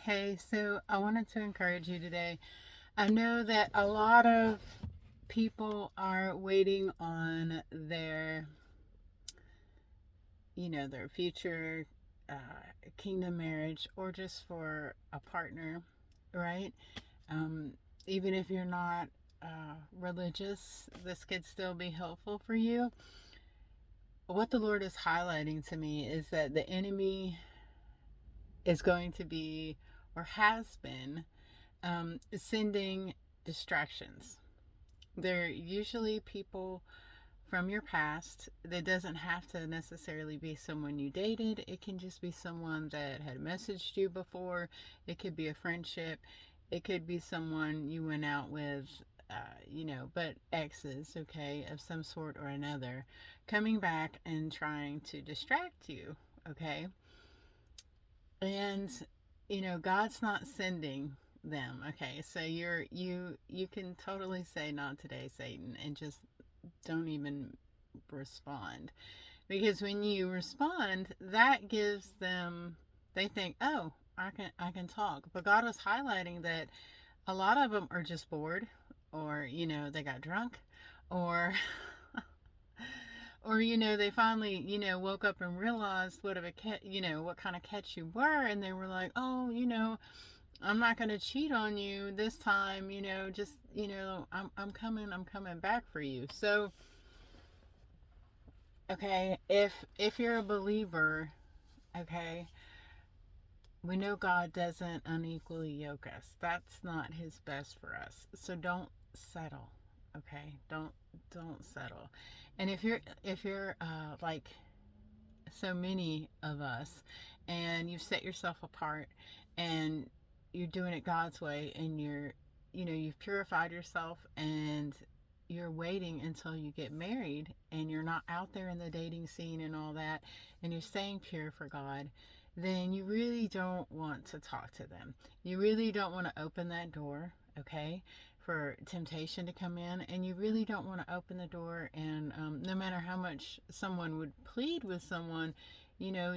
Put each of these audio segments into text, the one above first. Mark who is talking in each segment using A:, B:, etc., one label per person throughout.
A: Hey, so I wanted to encourage you today. I know that a lot of people are waiting on their future uh, kingdom marriage or just for a partner, right? Um, Even if you're not religious, this could still be helpful for you. What the Lord is highlighting to me is that the enemy is going to be, or has been, sending distractions. They're usually people from your past. That doesn't have to necessarily be someone you dated. It can just be someone that had messaged you before. It could be a friendship. It could be someone you went out with, but exes, okay, of some sort or another, coming back and trying to distract you, okay? And God's not sending them. Okay, so you can totally say not today, Satan, and just don't even respond, because when you respond, that gives them, they think, oh, I can talk. But God was highlighting that a lot of them are just bored, or they got drunk, or they finally woke up and realized what of a cat, what kind of catch you were, and they were like, oh, I'm not going to cheat on you this time, just I'm coming back for you. So okay, if you're a believer, okay, we know God doesn't unequally yoke us. That's not his best for us. So don't settle. Okay, don't settle. And if you're like so many of us, and you've set yourself apart, and you're doing it God's way, and you've purified yourself, and you're waiting until you get married, and you're not out there in the dating scene and all that, and you're staying pure for God, then you really don't want to talk to them. You really don't want to open that door, okay, for temptation to come in, and you really don't want to open the door. And no matter how much someone would plead with someone,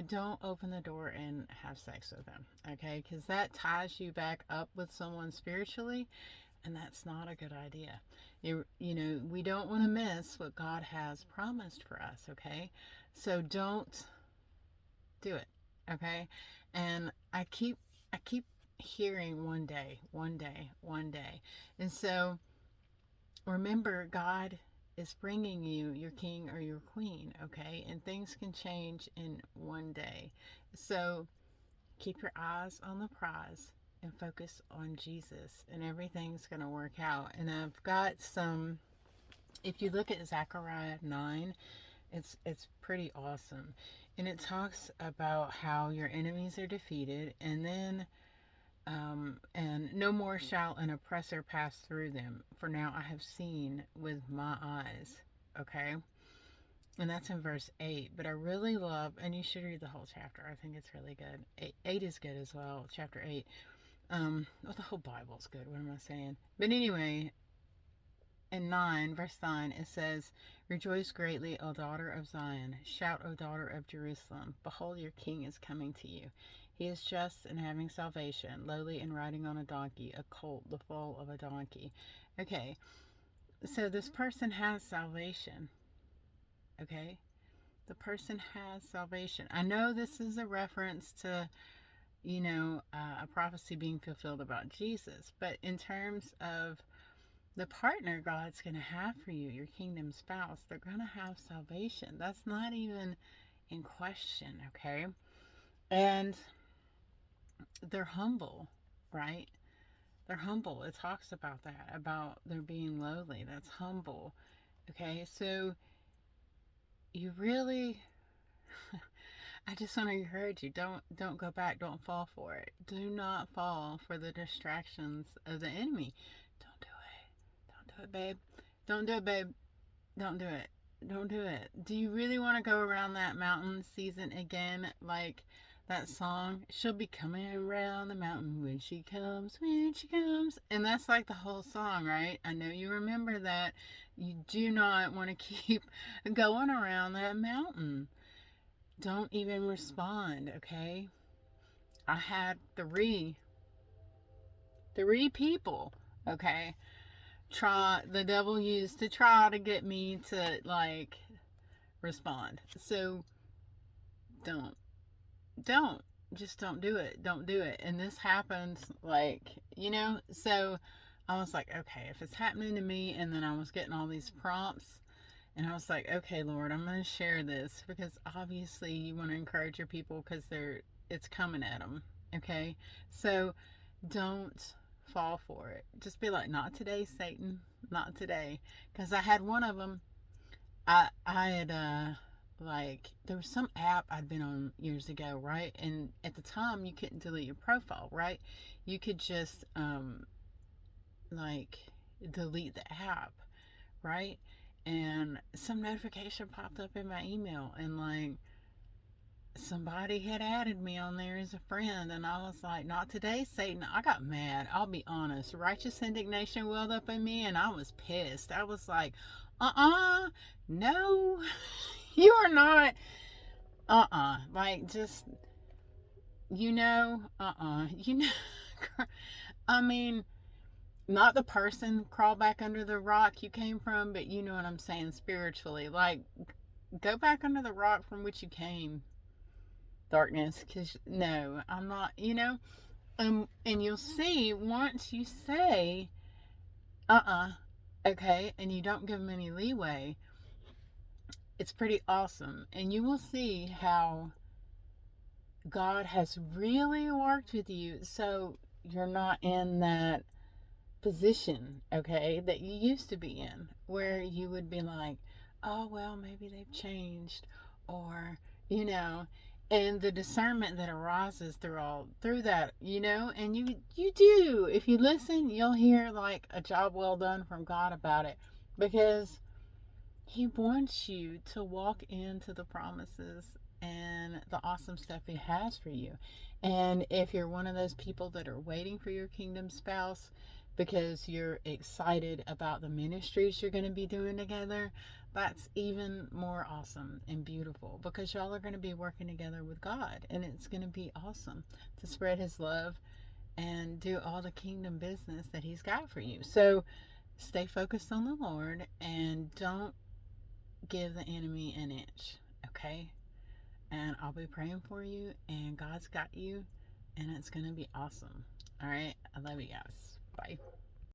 A: don't open the door and have sex with them, okay, because that ties you back up with someone spiritually, and that's not a good idea. We don't want to miss what God has promised for us, okay? So don't do it, okay? And I keep hearing one day, one day, one day. And so remember, God is bringing you your king or your queen, okay? And things can change in one day. So keep your eyes on the prize and focus on Jesus, and everything's going to work out. And I've got some, if you look at Zechariah 9, it's pretty awesome. And it talks about how your enemies are defeated, and then and no more shall an oppressor pass through them, for now I have seen with my eyes. Okay? And that's in verse 8. But I really love, and you should read the whole chapter. I think it's really good. 8 is good as well, chapter 8. Well, the whole Bible's good. What am I saying? But anyway, in 9, verse 9, it says, rejoice greatly, O daughter of Zion. Shout, O daughter of Jerusalem. Behold, your king is coming to you. He is just and having salvation, lowly and riding on a donkey, a colt, the foal of a donkey. Okay, so this person has salvation. Okay, the person has salvation. I know this is a reference to, a prophecy being fulfilled about Jesus, but in terms of the partner God's going to have for you, your kingdom spouse, they're going to have salvation. That's not even in question, okay? And they're humble, right? They're humble. It talks about that, about their being lowly. That's humble, okay? So you really, I just want to encourage you, don't go back, don't fall for it. Do not fall for the distractions of the enemy. Don't do it. Don't do it, babe. Don't do it, babe. Don't do it. Don't do it. Do you really want to go around that mountain season again? Like that song, she'll be coming around the mountain when she comes, when she comes. And that's like the whole song, right? I know you remember that. You do not want to keep going around that mountain. Don't even respond, okay? I had 3. Three people, okay, the devil used to try to get me to like respond. So don't, don't, just don't do it. Don't do it. And this happens, like, so I was like, okay, if it's happening to me, and then I was getting all these prompts, and I was like, okay, Lord, I'm going to share this because obviously you want to encourage your people because it's coming at them. Okay. So don't fall for it. Just be like, not today, Satan, not today. Because I had one of them. I had like there was some app I'd been on years ago, right? And at the time you couldn't delete your profile, right? You could just like delete the app, right? And some notification popped up in my email, and like somebody had added me on there as a friend, and I was like, not today, Satan. I got mad. I'll be honest. Righteous indignation welled up in me, and I was pissed. I was like, no, you are not, like, just, you know, I mean, not the person crawl back under the rock you came from, but you know what I'm saying spiritually. Like, go back under the rock from which you came, darkness, because no, I'm not, and you'll see once you say, okay, and you don't give them any leeway, it's pretty awesome. And you will see how God has really worked with you so you're not in that position, okay, that you used to be in, where you would be like, oh, well, maybe they've changed, or, and the discernment that arises through that, and you do. If you listen, you'll hear like a job well done from God about it, because he wants you to walk into the promises and the awesome stuff he has for you. And if you're one of those people that are waiting for your kingdom spouse because you're excited about the ministries you're going to be doing together, that's even more awesome and beautiful, because y'all are going to be working together with God, and it's going to be awesome to spread his love and do all the kingdom business that he's got for you. So stay focused on the Lord and don't give the enemy an inch, okay? And I'll be praying for you, and God's got you, and it's going to be awesome. All right? I love you guys. Bye.